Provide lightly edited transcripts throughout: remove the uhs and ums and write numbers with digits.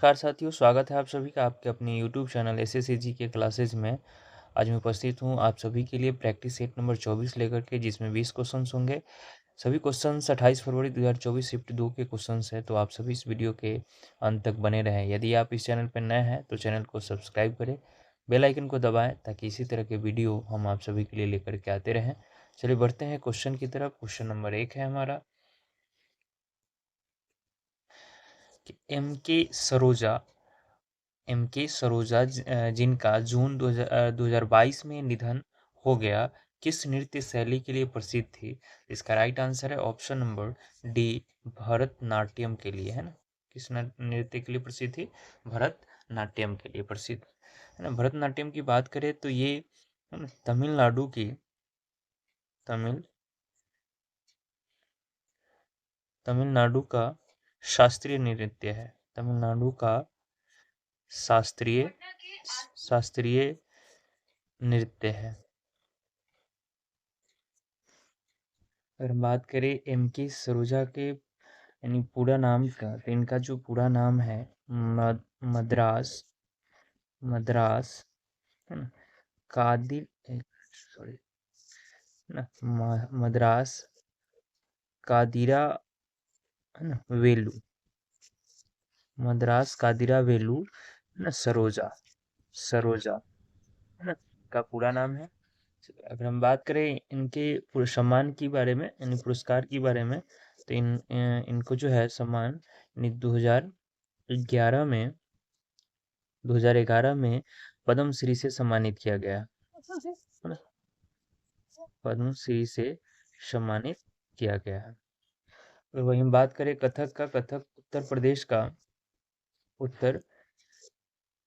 नमस्कार साथियों, स्वागत है आप सभी का आपके अपने यूट्यूब चैनल एसएससीजी के क्लासेज में। आज मैं उपस्थित हूँ आप सभी के लिए प्रैक्टिस सेट नंबर 24 लेकर के, जिसमें 20 क्वेश्चंस होंगे। सभी क्वेश्चंस 28 फरवरी 2024 शिफ्ट 2 के क्वेश्चंस हैं, तो आप सभी इस वीडियो के अंत तक बने रहें। यदि आप इस चैनल पर नए हैं तो चैनल को सब्सक्राइब करें, बेल आइकन को दबाएँ ताकि इसी तरह के वीडियो हम आप सभी के लिए लेकर के आते रहें। चलिए बढ़ते हैं क्वेश्चन की तरफ। क्वेश्चन नंबर 1 है हमारा कि एम के सरोजा जिनका जून 2022 में निधन हो गया, किस नृत्य शैली के लिए प्रसिद्ध थी? इसका राइट आंसर है ऑप्शन नंबर डी, भरतनाट्यम के लिए, है ना। किस नृत्य के लिए प्रसिद्ध थी? भरतनाट्यम के लिए प्रसिद्ध, है ना। भरतनाट्यम की बात करें तो ये है ना, तमिल तमिलनाडु का शास्त्रीय नृत्य है। तमिलनाडु का शास्त्रीय शास्त्रीय नृत्य है। अगर हम बात करें एम के सरोजा के यानी पूरा नाम का, तो इनका जो पूरा नाम है मद्रास मद्रास है ना, कादिर सॉरी ना, मद्रास कादिरा, है ना, वेलू, मद्रास कादिरा वेलू, है ना, सरोजा सरोजा, है ना, का पूरा नाम है। अगर हम बात करें इनके सम्मान के बारे में, यानी पुरस्कार के बारे में, तो इनको जो है सम्मान 2011 में 2011 में पद्म श्री से सम्मानित किया गया, है ना, पद्म श्री से सम्मानित किया गया है। और वहीं हम बात करें कथक का, कथक उत्तर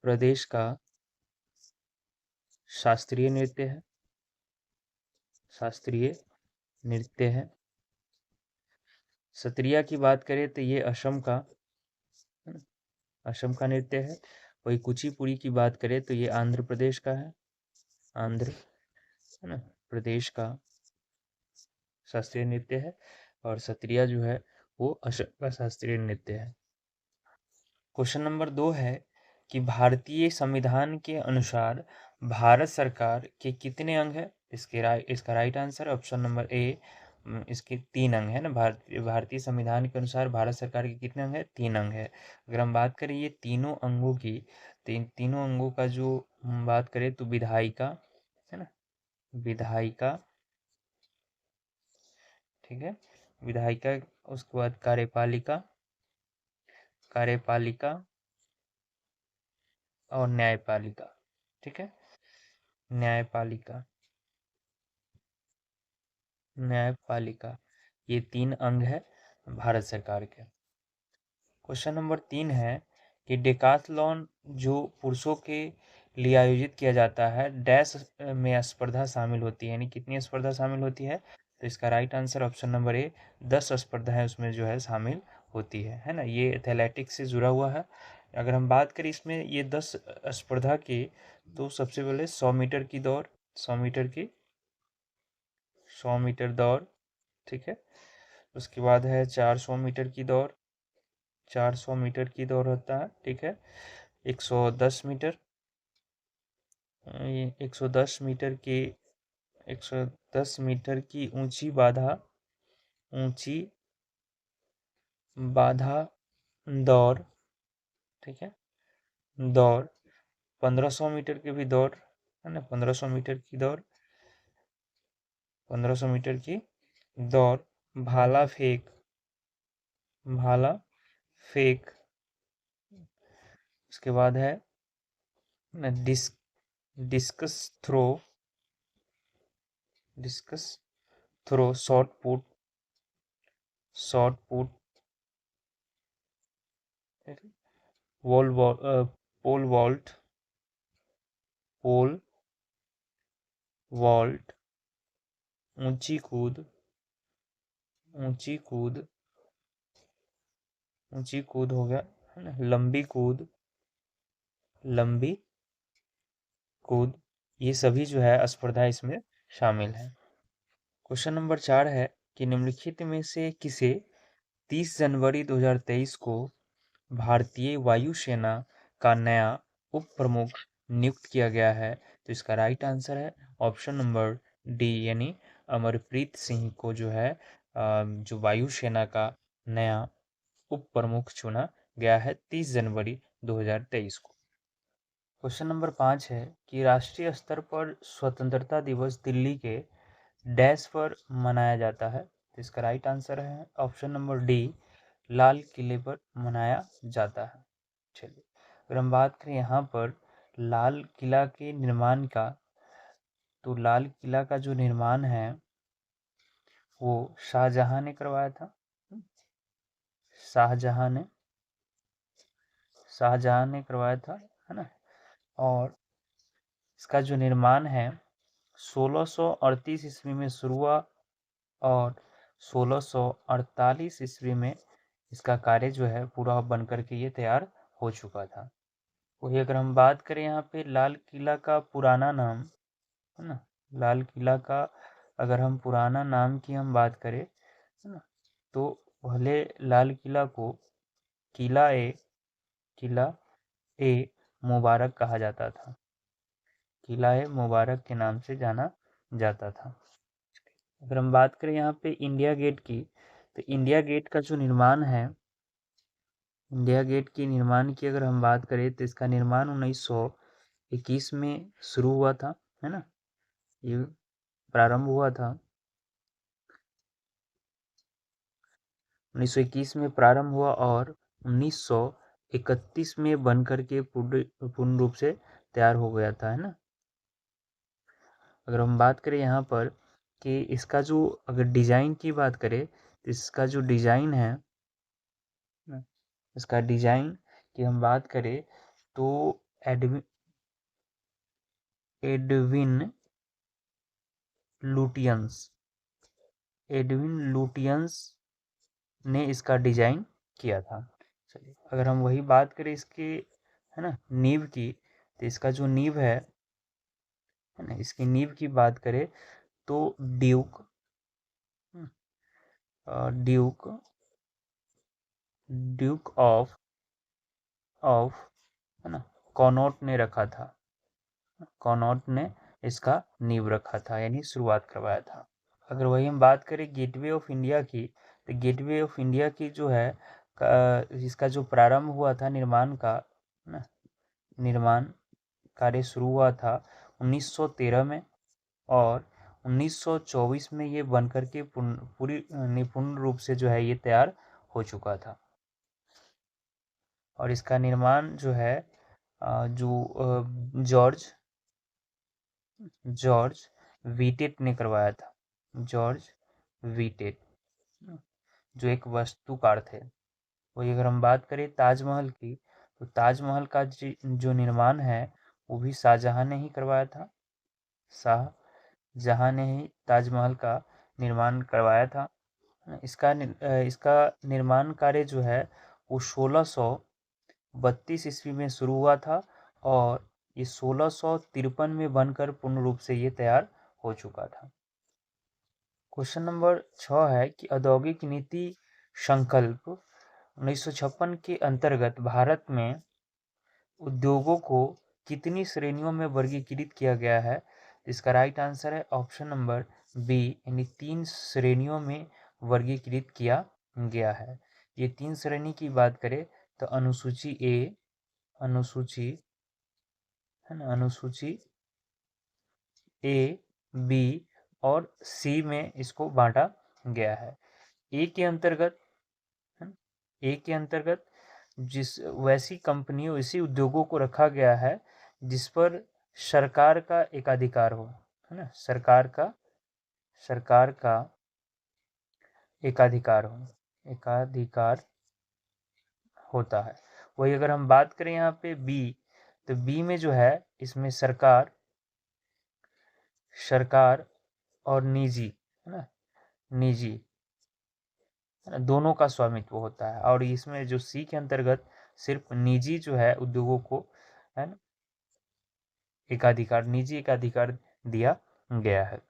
प्रदेश का शास्त्रीय नृत्य है, शास्त्रीय नृत्य है। सत्रिया की बात करें तो ये असम का नृत्य है। वही कुचिपुड़ी की बात करें तो ये आंध्र प्रदेश का है, आंध्र, है ना, प्रदेश का शास्त्रीय नृत्य है। और सत्रिया जो है वो असम का शास्त्रीय नृत्य है। क्वेश्चन नंबर 2 है कि भारतीय संविधान के अनुसार भारत सरकार के कितने अंग है? इसका राइट आंसर ऑप्शन नंबर ए, इसके 3 अंग है ना। भारतीय संविधान के अनुसार भारत सरकार के कितने अंग है? 3 अंग है। अगर हम बात करें ये तीनों अंगों की, तो इन तीनों अंगों का जो हम बात करें तो विधायिका, है ना, विधायिका, ठीक है, विधायिका, उसके बाद कार्यपालिका, कार्यपालिका और न्यायपालिका, ठीक है, न्यायपालिका, न्यायपालिका, ये 3 अंग है भारत सरकार के। क्वेश्चन नंबर 3 है कि डेकाथलॉन जो पुरुषों के लिए आयोजित किया जाता है, डैश में स्पर्धा शामिल होती है, यानी कितनी स्पर्धा शामिल होती है? तो इसका राइट आंसर ऑप्शन नंबर ए, 10 स्पर्धाएं उसमें जो है शामिल होती है ना। ये एथलेटिक्स से जुड़ा हुआ है। अगर हम बात करें इसमें ये 10 स्पर्धा की, तो सबसे पहले 100 मीटर की दौड़, 100 मीटर की 100 मीटर दौड़, ठीक है। उसके बाद है 400 मीटर की दौड़, 400 मीटर की दौड़ होता है, ठीक है। 110 मीटर, 110 मीटर की 110 मीटर की ऊंची बाधा दौड़, ठीक है, दौड़। 1500 मीटर की भी दौड़, है ना, 1500 मीटर की दौड़, 1500 मीटर की दौड़। भाला फेंक, भाला फेंक, उसके बाद है discus throw, discus throw, shot put, pole vault, pole vault, ऊंची कूद, ऊंची कूद, ऊंची कूद हो गया, है ना, लंबी कूद, लंबी कूद। ये सभी जो है स्पर्धा इसमें शामिल है। क्वेश्चन नंबर 4 है कि निम्नलिखित में से किसे 30 जनवरी 2023 को भारतीय वायुसेना का नया उप प्रमुख नियुक्त किया गया है? तो इसका राइट आंसर है ऑप्शन नंबर डी, यानी अमरप्रीत सिंह को जो है जो वायुसेना का नया उप प्रमुख चुना गया है 30 जनवरी 2023 को। क्वेश्चन नंबर 5 है कि राष्ट्रीय स्तर पर स्वतंत्रता दिवस दिल्ली के डैश पर मनाया जाता है? तो इसका राइट आंसर है ऑप्शन नंबर डी, लाल किले पर मनाया जाता है। चलिए, अगर हम बात करें यहाँ पर लाल किला के निर्माण का, तो लाल किला का जो निर्माण है वो शाहजहां ने करवाया था। शाहजहां ने करवाया था, है ना। और इसका जो निर्माण है 1638 ईस्वी में शुरू हुआ और 1648 ईस्वी में इसका कार्य जो है पूरा बन करके ये तैयार हो चुका था। वही अगर हम बात करें यहाँ पे लाल किला का पुराना नाम, है ना, लाल किला का अगर हम पुराना नाम की हम बात करें, है ना, तो पहले लाल किला को किला ए मुबारक कहा जाता था। किला ए मुबारक के नाम से जाना जाता था। अगर हम बात करें यहाँ पे इंडिया गेट की, तो इंडिया गेट का जो निर्माण है, इंडिया गेट के निर्माण की अगर हम बात करें तो इसका निर्माण 1921 में शुरू हुआ था, है ना, ये प्रारंभ हुआ था 1921 में प्रारंभ हुआ और 1931 में बन करके पूर्ण रूप से तैयार हो गया था, है ना। अगर हम बात करें यहाँ पर कि इसका जो अगर डिज़ाइन की बात करें तो इसका जो डिज़ाइन है, इसका डिज़ाइन की हम बात करें तो एडविन लुटियंस ने इसका डिज़ाइन किया था। चलिए, अगर हम वही बात करें इसके, है ना, नींव की, तो इसका जो नींव है ना, इसकी नींव की बात करें तो ड्यूक ड्यूक ड्यूक ऑफ है ना कॉनॉट ने रखा था। कॉनॉट ने इसका नींव रखा था, यानी शुरुआत करवाया था। अगर वही हम बात करें गेटवे ऑफ इंडिया की, तो गेटवे ऑफ इंडिया की जो है इसका जो प्रारंभ हुआ था निर्माण का, ना, निर्माण कार्य शुरू हुआ था 1913 में और 1924 में ये बनकर के पूरी निपुण रूप से जो है ये तैयार हो चुका था। और इसका निर्माण जो है जो जॉर्ज वीटेट ने करवाया था। जॉर्ज वीटेट जो एक वास्तुकार थे। वही अगर हम बात करें ताजमहल की, तो ताजमहल का जो निर्माण है वो भी शाहजहां ने ही करवाया था। शाहजहां ने ही ताजमहल का निर्माण करवाया था। इसका निर्माण कार्य जो है वो 1632 ईस्वी में शुरू हुआ था और ये 1653 में बनकर पूर्ण रूप से ये तैयार हो चुका था। क्वेश्चन नंबर 6 है कि औद्योगिक नीति संकल्प 1956 के अंतर्गत भारत में उद्योगों को कितनी श्रेणियों में वर्गीकृत किया गया है? इसका राइट आंसर है ऑप्शन नंबर बी, यानी 3 श्रेणियों में वर्गीकृत किया गया है। ये 3 श्रेणी की बात करें तो अनुसूची ए, अनुसूची, है ना, अनुसूची ए, बी और सी में इसको बांटा गया है। ए के अंतर्गत, ए के अंतर्गत जिस वैसी कंपनियों, वैसी उद्योगों को रखा गया है जिस पर सरकार का एकाधिकार हो, है ना, सरकार का एकाधिकार हो, एकाधिकार होता है। वही अगर हम बात करें यहाँ पे बी, तो बी में जो है इसमें सरकार और निजी, है ना, निजी, है ना, दोनों का स्वामित्व होता है। और इसमें जो सी के अंतर्गत सिर्फ निजी जो है उद्योगों को, है ना, निजी एकाधिकार दिया गया है।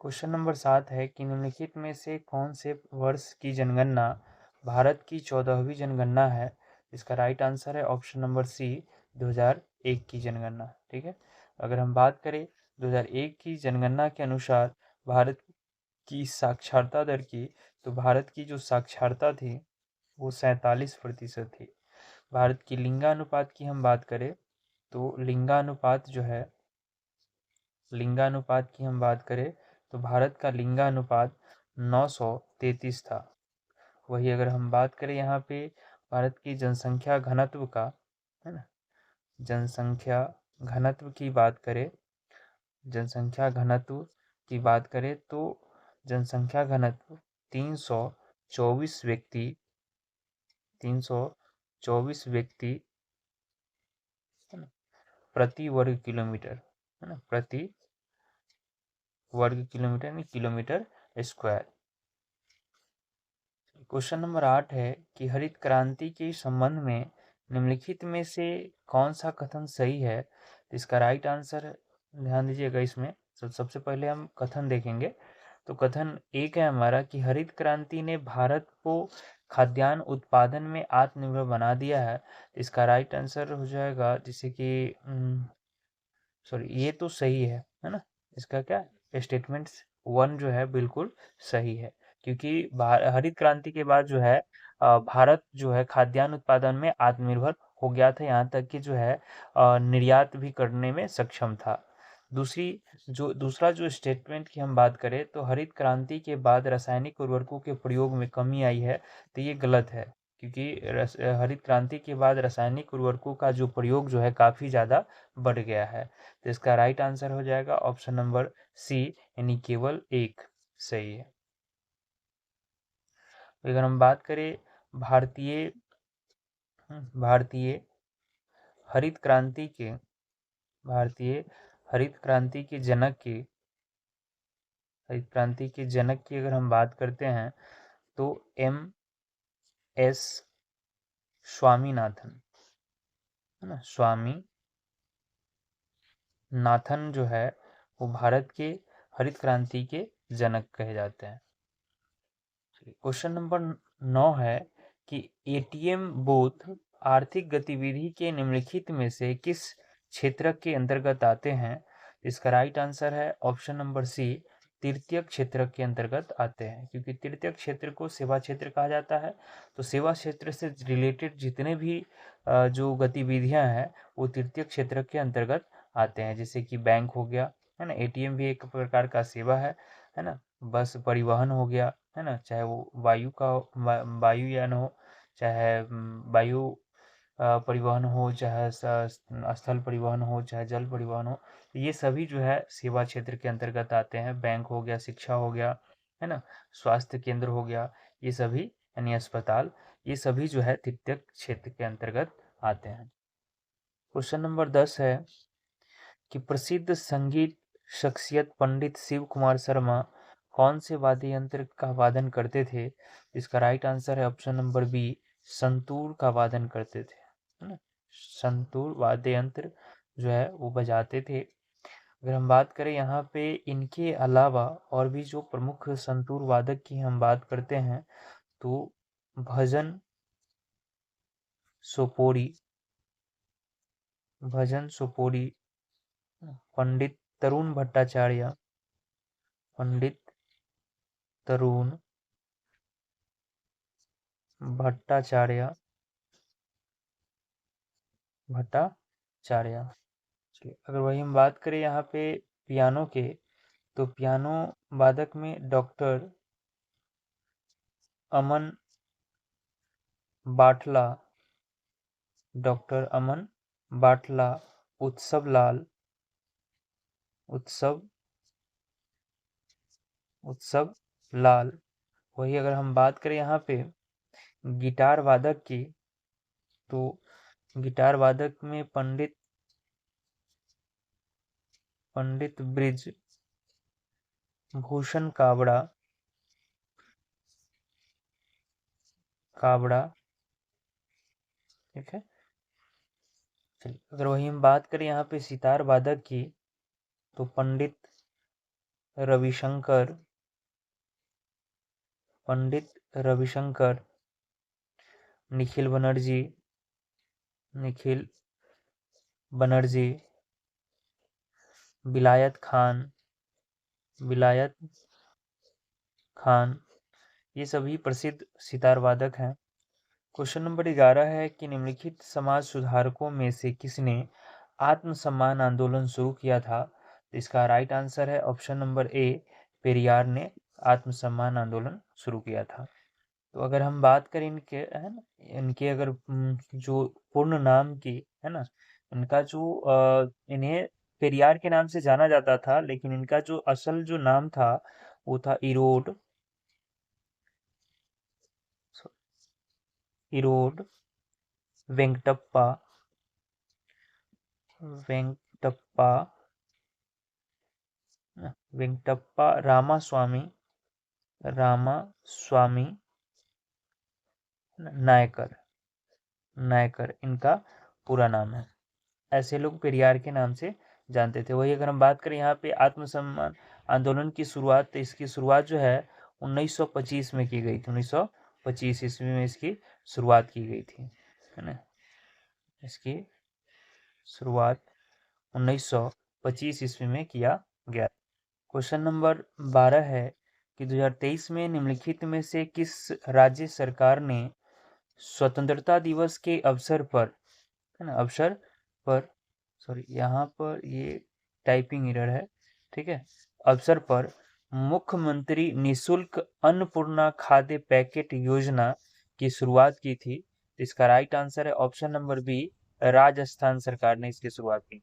क्वेश्चन नंबर 7 है कि निम्नलिखित में से कौन से वर्ष की जनगणना भारत की 14वीं जनगणना है? इसका राइट आंसर है ऑप्शन नंबर सी, 2001 की जनगणना। ठीक है, अगर हम बात करें 2001 की जनगणना के अनुसार भारत की साक्षरता दर की, तो भारत की जो साक्षरता थी वो 47% थी। भारत की लिंगानुपात की हम बात करें तो लिंगानुपात की हम बात करें तो भारत का लिंगानुपात 933 था। वही अगर हम बात करें यहाँ पे भारत की जनसंख्या घनत्व का, है ना, जनसंख्या घनत्व की बात करें जनसंख्या घनत्व की बात करें तो जनसंख्या घनत्व 324 व्यक्ति 324 व्यक्ति, है ना, प्रति वर्ग किलोमीटर, है ना, प्रति वर्ग किलोमीटर यानी किलोमीटर स्क्वायर। क्वेश्चन नंबर 8 है कि हरित क्रांति के संबंध में निम्नलिखित में से कौन सा कथन सही है? इसका राइट आंसर ध्यान दीजिएगा इसमें। सबसे पहले हम कथन देखेंगे। तो कथन एक है हमारा कि हरित क्रांति ने भारत को खाद्यान्न उत्पादन में आत्मनिर्भर बना दिया है। इसका राइट आंसर हो जाएगा जैसे कि सॉरी, ये तो सही है ना। इसका क्या स्टेटमेंट 1 जो है बिल्कुल सही है, क्योंकि हरित क्रांति के बाद जो है भारत जो है खाद्यान्न उत्पादन में आत्मनिर्भर हो गया था, यहाँ तक कि जो है निर्यात भी करने में सक्षम था। दूसरा जो स्टेटमेंट की हम बात करें तो हरित क्रांति के बाद रासायनिक उर्वरकों के प्रयोग में कमी आई है, तो ये गलत है, क्योंकि हरित क्रांति के बाद रासायनिक उर्वरकों का जो प्रयोग जो है काफ़ी ज़्यादा बढ़ गया है। तो इसका राइट आंसर हो जाएगा ऑप्शन नंबर सी, यानी केवल एक सही है। अगर हम बात करें भारतीय भारतीय हरित क्रांति के भारतीय हरित क्रांति के जनक की हरित क्रांति के जनक की अगर हम बात करते हैं तो एस स्वामीनाथन, है ना, स्वामी नाथन जो है वो भारत के हरित क्रांति के जनक कहे जाते हैं। क्वेश्चन नंबर 9 है कि एटीएम बूथ आर्थिक गतिविधि के निम्नलिखित में से किस क्षेत्र के अंतर्गत आते हैं? इसका राइट आंसर है ऑप्शन नंबर सी, तृतीयक क्षेत्र के अंतर्गत आते हैं, क्योंकि तृतीयक क्षेत्र को सेवा क्षेत्र कहा जाता है। तो सेवा क्षेत्र से रिलेटेड जितने भी जो गतिविधियां हैं वो तृतीयक क्षेत्र के अंतर्गत आते हैं, जैसे कि बैंक हो गया, है ना, एटीएम भी एक प्रकार का सेवा है ना, बस परिवहन हो गया, है ना, चाहे वो वायुयान हो, चाहे वायु परिवहन हो, चाहे स्थल परिवहन हो, चाहे जल परिवहन हो, ये सभी जो है सेवा क्षेत्र के अंतर्गत आते हैं। बैंक हो गया, शिक्षा हो गया, है ना, स्वास्थ्य केंद्र हो गया, ये सभी यानी अस्पताल, ये सभी जो है तृतीयक क्षेत्र के अंतर्गत आते हैं। क्वेश्चन नंबर 10 है कि प्रसिद्ध संगीत शख्सियत पंडित शिव कुमार शर्मा कौन से वाद्य यंत्र का वादन करते थे? इसका राइट आंसर है ऑप्शन नंबर बी, संतूर का वादन करते थे, है ना, संतूर वाद्य यंत्र जो है वो बजाते थे। अगर हम बात करें यहाँ पे इनके अलावा और भी जो प्रमुख संतूर वादक की हम बात करते हैं तो भजन सोपोरी पंडित तरुण भट्टाचार्य पंडित तरुण भट्टाचार्य भट्टाचार्य चलिए, अगर वही हम बात करें यहाँ पे पियानो के, तो पियानो वादक में अमन बाटला डॉक्टर अमन बाटला, उत्सव लाल उत्सव उत्सव लाल। वही अगर हम बात करें यहाँ पे गिटार वादक की, तो गिटार वादक में पंडित ब्रिज भूषण कावड़ा, ठीक है। चलिए, अगर वही हम बात करें यहाँ पे सितार वादक की, तो रविशंकर पंडित रविशंकर निखिल बनर्जी, निखिल बनर्जी, विलायत खान, विलायत खान, ये सभी प्रसिद्ध सितार वादक हैं। क्वेश्चन नंबर 11 है कि निम्नलिखित समाज सुधारकों में से किसने आत्मसम्मान आंदोलन शुरू किया था? तो इसका राइट आंसर है ऑप्शन नंबर ए, पेरियार ने आत्मसम्मान आंदोलन शुरू किया था। तो अगर हम बात करें इनके, है ना, इनके अगर जो पूर्ण नाम की, है ना, इनका जो इन्हें पेरियार के नाम से जाना जाता था, लेकिन इनका जो असल जो नाम था वो था इरोड, इरोड वेंकटप्पा, वेंकटप्पा, वेंकटप्पा रामास्वामी, रामास्वामी नायकर, नायकर इनका पूरा नाम है। ऐसे लोग पेरियार के नाम से जानते थे। वही अगर हम बात करें यहाँ पे आत्मसम्मान आंदोलन की शुरुआत, तो इसकी शुरुआत जो है 1925 में की गई थी। 1925 ईस्वी में इसकी शुरुआत की गई थी, है ना। इसकी शुरुआत 1925 ईस्वी में किया गया। क्वेश्चन नंबर 12 है कि 2023 में निम्नलिखित में से किस राज्य सरकार ने स्वतंत्रता दिवस के अवसर पर, है ना, अवसर पर, सॉरी यहाँ पर ये टाइपिंग एरर है, ठीक है, अवसर पर मुख्यमंत्री निशुल्क अन्नपूर्णा खाद्य पैकेट योजना की शुरुआत की थी? इसका राइट आंसर है ऑप्शन नंबर बी, राजस्थान सरकार ने इसकी शुरुआत की।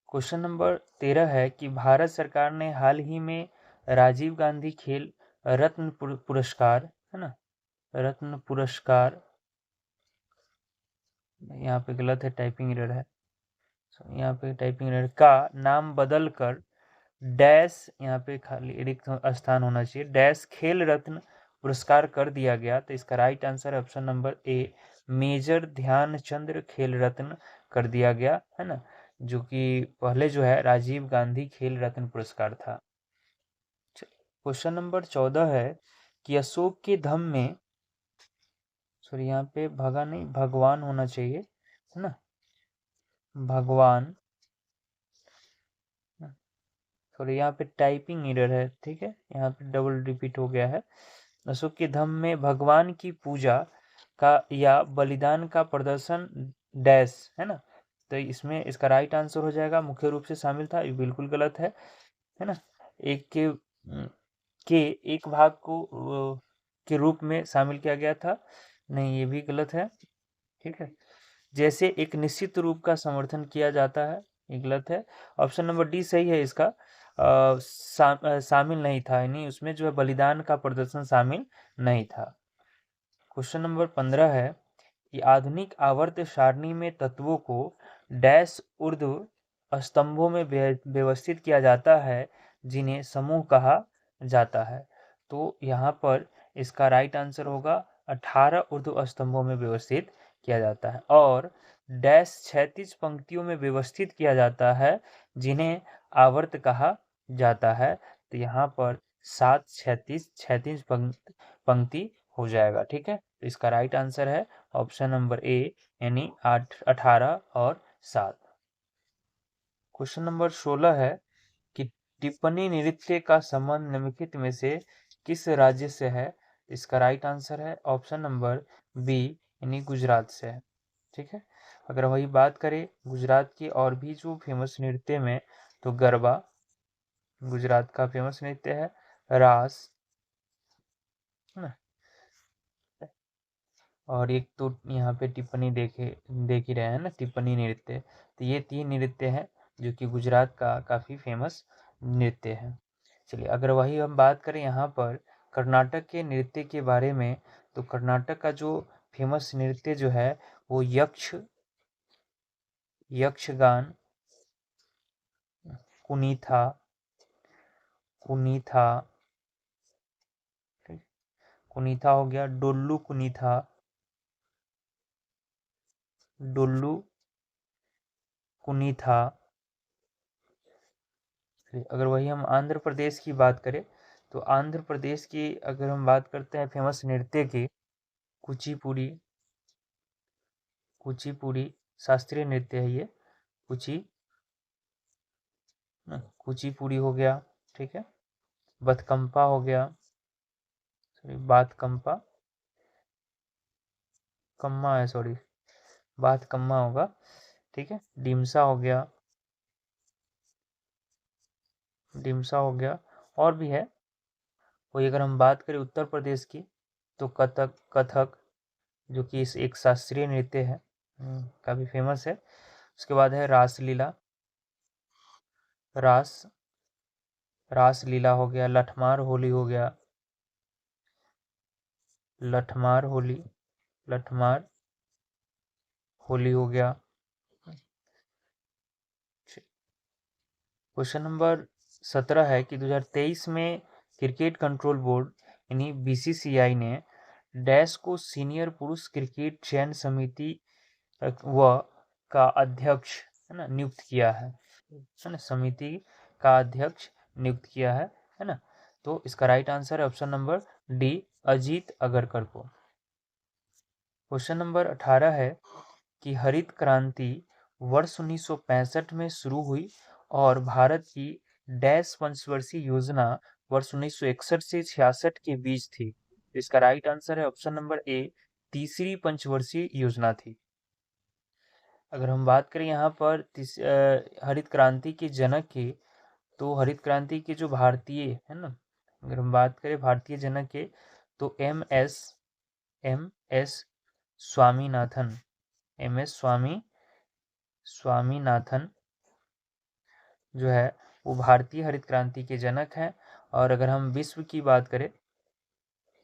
क्वेश्चन नंबर 13 है कि भारत सरकार ने हाल ही में राजीव गांधी खेल रत्न पुरस्कार, है ना, रत्न पुरस्कार, यहाँ पे गलत है, टाइपिंग एरर है, यहाँ पे टाइपिंग एरर, का नाम बदल कर डैश, यहाँ पे खाली रिक्त स्थान होना चाहिए, डैश खेल रत्न पुरस्कार कर दिया गया। तो इसका राइट आंसर है option number A, major Dhyan Chand Khel Ratna कर दिया गया, है ना, जो कि पहले जो है राजीव गांधी खेल रत्न पुरस्कार था। क्वेश्चन नंबर 14 है कि अशोक के धम्म में, सॉरी यहाँ पे भगा नहीं, भगवान होना चाहिए, है ना, भगवान, सॉरी यहाँ पे टाइपिंग एरर है, ठीक है, यहाँ पे डबल रिपीट हो गया है। अशोक के धम्म में भगवान की पूजा का या बलिदान का प्रदर्शन डैश, है ना, तो इसमें इसका राइट आंसर हो जाएगा मुख्य रूप से शामिल था, ये बिल्कुल गलत है ना, एक के एक भाग को के रूप में शामिल किया गया था, नहीं ये भी गलत है, ठीक है, जैसे एक निश्चित रूप का समर्थन किया जाता है, ये गलत है। ऑप्शन नंबर डी सही है इसका, शामिल नहीं था, यानी उसमें जो है बलिदान का प्रदर्शन शामिल नहीं था। क्वेश्चन नंबर 15 है कि आधुनिक आवर्त सारणी में तत्वों को डैश ऊर्ध्व स्तंभों में व्यवस्थित किया जाता है जिन्हें समूह कहा जाता है। तो यहाँ पर इसका राइट आंसर होगा 18 ऊर्ध्व स्तंभों में व्यवस्थित किया जाता है, और डैश क्षैतिज पंक्तियों में व्यवस्थित किया जाता है जिन्हें आवर्त कहा जाता है। तो यहाँ पर 7 क्षैतिज क्षैतिज पंक्ति हो जाएगा, ठीक है। तो इसका राइट आंसर है ऑप्शन नंबर ए, यानी 18 और 7। क्वेश्चन नंबर 16 है कि टिप्पणी नृत्य का संबंध निम्नलिखित में से किस राज्य से है? इसका राइट आंसर है ऑप्शन नंबर बी, यानी गुजरात से है, ठीक है। अगर वही बात करें गुजरात की और भी जो फेमस नृत्य में, तो गरबा गुजरात का फेमस नृत्य है, रास, है ना, और एक तो यहाँ पे टिप्पणी देख ही रहे हैं ना, टिप्पणी नृत्य, तो ये 3 नृत्य हैं जो कि गुजरात का काफ़ी फेमस नृत्य है। चलिए अगर वही हम बात करें यहाँ पर कर्नाटक के नृत्य के बारे में, तो कर्नाटक का जो फेमस नृत्य जो है वो यक्षगान, कुनीथा, कुनीथा, कुनीथा हो गया, डोल्लू कुनीथा, डोल्लू कुनीथा। अगर वही हम आंध्र प्रदेश की बात करें, तो आंध्र प्रदेश की अगर हम बात करते हैं फेमस नृत्य की, कुचिपुड़ी, कुचिपुड़ी शास्त्रीय नृत्य है ये, कुचिपुड़ी हो गया, ठीक है। बथकंपा हो गया, सॉरी बाथकंपा, कम्मा है सॉरी, बाथकम्मा होगा, ठीक है। डिमसा हो गया, डिमसा हो गया, और भी है। वही अगर हम बात करें उत्तर प्रदेश की तो कथक जो कि इस एक शास्त्रीय नृत्य है, काफ़ी फेमस है। उसके बाद है रासलीला, रासलीला हो गया, लठमार होली हो गया, लठमार होली हो गया। क्वेश्चन नंबर 17 है कि 2023 में क्रिकेट कंट्रोल बोर्ड यानी बीसीसीआई ने डैश को सीनियर पुरुष क्रिकेट चयन समिति व का अध्यक्ष है ना नियुक्त किया है ना, समिति का अध्यक्ष नियुक्त किया है ना। तो इसका राइट आंसर है option number D, Ajit Agarkar को। क्वेश्चन नंबर 18 है कि हरित क्रांति वर्ष 1965 में शुरू हुई और भारत की डैश पंचवर्षीय योजना वर्ष 1961 से 66 के बीच थी। इसका राइट आंसर है ऑप्शन नंबर ए, तीसरी पंचवर्षीय योजना थी। अगर हम बात करें यहाँ पर हरित क्रांति के जनक की, तो हरित क्रांति के जो भारतीय है ना, अगर हम बात करें भारतीय जनक के तो M S Swaminathan, M S Swaminathan जो है वो भारतीय हरित क्रांति के जनक हैं। और अगर हम विश्व की बात करें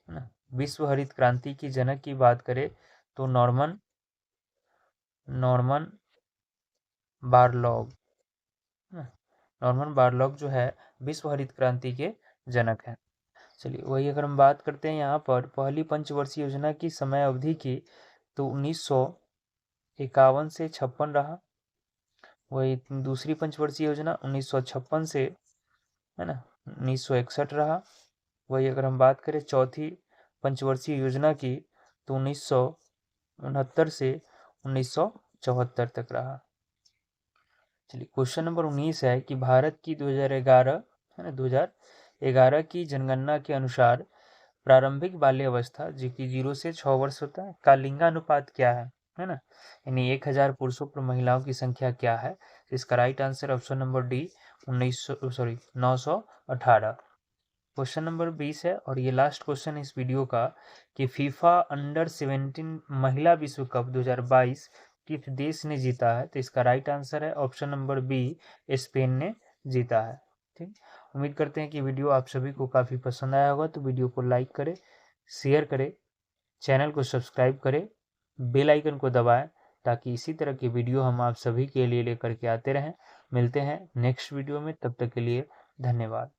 ना, विश्व हरित क्रांति की जनक की बात करें तो नॉर्मन बारलॉग, नॉर्मन बारलॉग जो है विश्व हरित क्रांति के जनक हैं। चलिए वही अगर हम बात करते हैं यहाँ पर पहली पंचवर्षीय योजना की समय अवधि की, तो 1951 से 56 रहा। वही दूसरी पंचवर्षीय योजना 1956 से है ना 1961 रहा। वही अगर हम बात करें चौथी पंचवर्षीय योजना की तो 1969 से 1974 तक रहा। चलिए क्वेश्चन नंबर 19 है कि भारत की 2011 है ना 2011 की जनगणना के अनुसार प्रारंभिक बाल्यावस्था जो कि 0 से 6 वर्ष होता है का लिंगानुपात क्या है ना, यानी 1000 पुरुषों पर महिलाओं की संख्या क्या है। इसका right answer option number D 918। Question number 20 है और ये लास्ट क्वेश्चन इस वीडियो का कि फीफा अंडर 17 महिला विश्व कप 2022 किस देश ने जीता है। तो इसका राइट आंसर है ऑप्शन नंबर बी, स्पेन ने जीता है। ठीक, उम्मीद करते हैं कि वीडियो आप सभी को काफ़ी पसंद आया होगा। तो वीडियो को लाइक करें, शेयर करें, चैनल को सब्सक्राइब करें, बेल आइकन को दबाएं ताकि इसी तरह की वीडियो हम आप सभी के लिए लेकर के आते रहें। मिलते हैं नेक्स्ट वीडियो में, तब तक के लिए धन्यवाद।